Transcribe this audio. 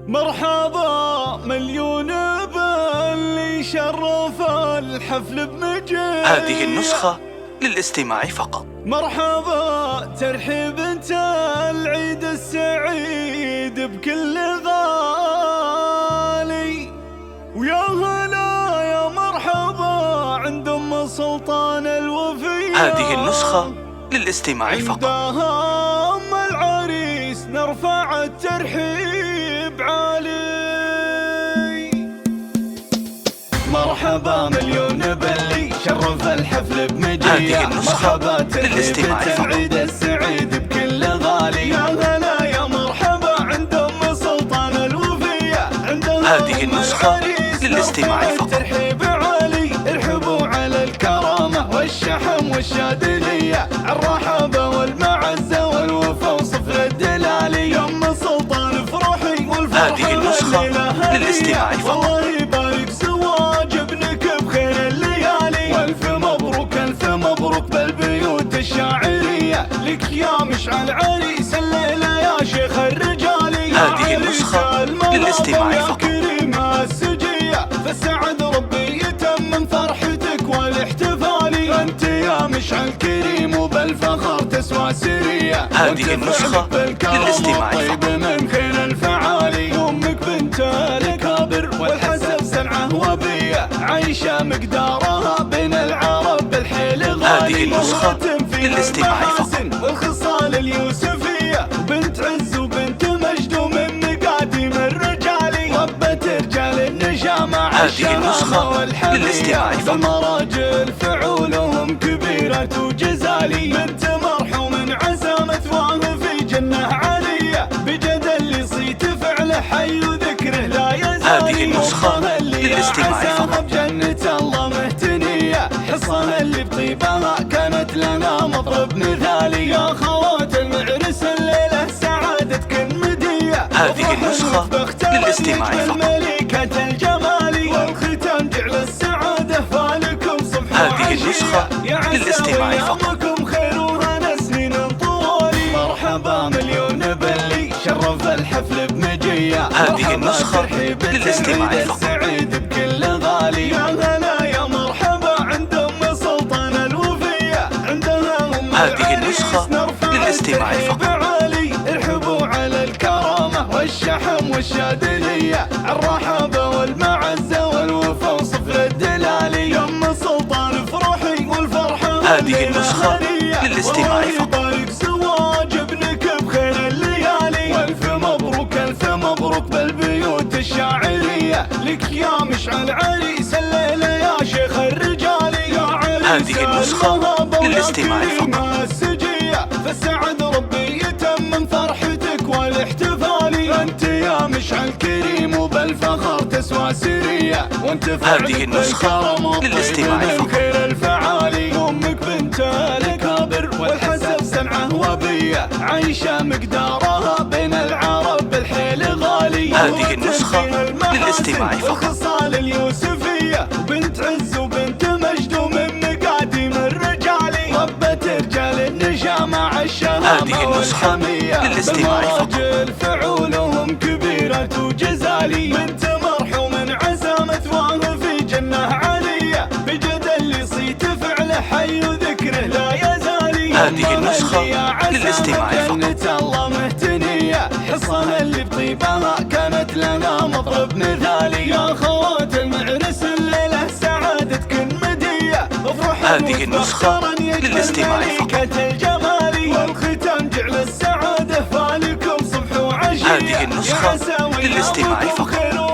مرحبا مليون باللي شرف الحفل بمجيء. هذه النسخة للاستماع فقط. مرحبا ترحيب انت العيد السعيد بكل غالي، ويا هلا يا مرحبا عند ام سلطان الوفية. هذه النسخة للاستماع فقط. عندها ام العريس نرفع الترحيب عالي. مرحبا مليون باللي شرف الحفل بمجيء. هذه النسخة للاستماع فقط. العيد السعيد بكل غالي، يا هلا يا مرحبا عند ام سلطان الوفية. هذه النسخة للاستماع فقط. ترحيب عالي، ارحبوا على الكرامة والشحم والشادلية، الرحابة والمعزة والوفا وصفر الدلالي. يا ام سلطان افرحي والفرحة هذه النسخة للاستماع فقط. الله يبارك زواج ابنك بخير الليالي، والف مبروك الف مبروك بالبيوت الشاعرية، لك يا مشعل عريس الليلة يا شيخ الرجالي. هذه النسخة للاستماع فقط. كريمة السجية فالسعد ربي يتمم فرحتك والاحتفالي، انت يا مشعل كريم وبالفخر تسوى سرية. هذه النسخة للاستماع فقط. من خير الفعالي، امك بنت الكابر والحسب سنعه وبية، عايشة مقدارها بين العرب بالحيل غالي. هذه النسخة للاستماع فقط. والخصال اليوسفية بنت عز وبنت مجد ومن مقاديم الرجالي، ربة رجال النجامة. هذه النسخة للاستماع فقط. المراجل فعولهم كبيرة وجزالي، بنت مرحوم عزامة واه في جنة عالية، بجد اللي صيت فعله حي وذكره لا يزال. هذه النسخة للاستماع فقط. بجنة الله مهتنية، حصانها اللي بطيبها كانت لنا مطرب مثالي، يا خوات المعرس الليلة سعادتكن مدية. هذه النسخة للاستماع فقط. ملكة الجمال والختام جعل السعادة فالكم صبح هذه النسخة للاستماع فقط. خير وهنا سنين طوالي. مرحبا مليون باللي شرف الحفل بمجية. هذه النسخة للاستماع فقط. السعيد بكل غالي، يا هلا يا مرحبا عند ام سلطان الوفية. عندها ام هذه النسخة للاستماع فقط. ارحبوا على الكرامة والشحم والشادلية، الرحابة والمعزة والوفا وصفر الدلالي. يا ام سلطان افرحي والفرحة هذه النسخة للاستماع فقط. يبارك زواج ابنك بخير الليالي، والف مبروك الف مبروك بالبيوت الشاعرية، لك يا مشعل عريس الليلة يا شيخ الرجالي. يا عريس هذه النسخة للاستماع فقط. السجية فالسعد ربي يتمم فرحتك والاحتفالي، انت يا مشعل كريم وبالفخر تسوى سرية، وانت هذه النسخة للاستماع فقط. خير الفعالي، امك بنت الكابر والحسب سنعه وبية، عايشة مقدارها بين العرب بالحيل غالي. هذه النسخة للاستماع فقط. والخصال اليوسفية بنت عز وبنت مجد ومن مقاديم الرجالي، ربة رجال النجامة عالشهامة هذه النسخة للاستماع فقط. المراجل فعولهم كبيرة وجزالي، بنت مرحوم عزامة واه في جنة عالية، بجد اللي صيت فعله حي وذكره لا يزالي. هذه النسخة للاستماع فقط. جنة الله مهتنية، حصانها اللي بطيبها كانت لنا مطرب مثالي، يا خوات المعرس الليلة سعادتكن مدية. هذه النسخة للاستماع فقط. الجمال والختام جعل السعادة فالكم صبح وعشية. هذه النسخة للاستماع فقط.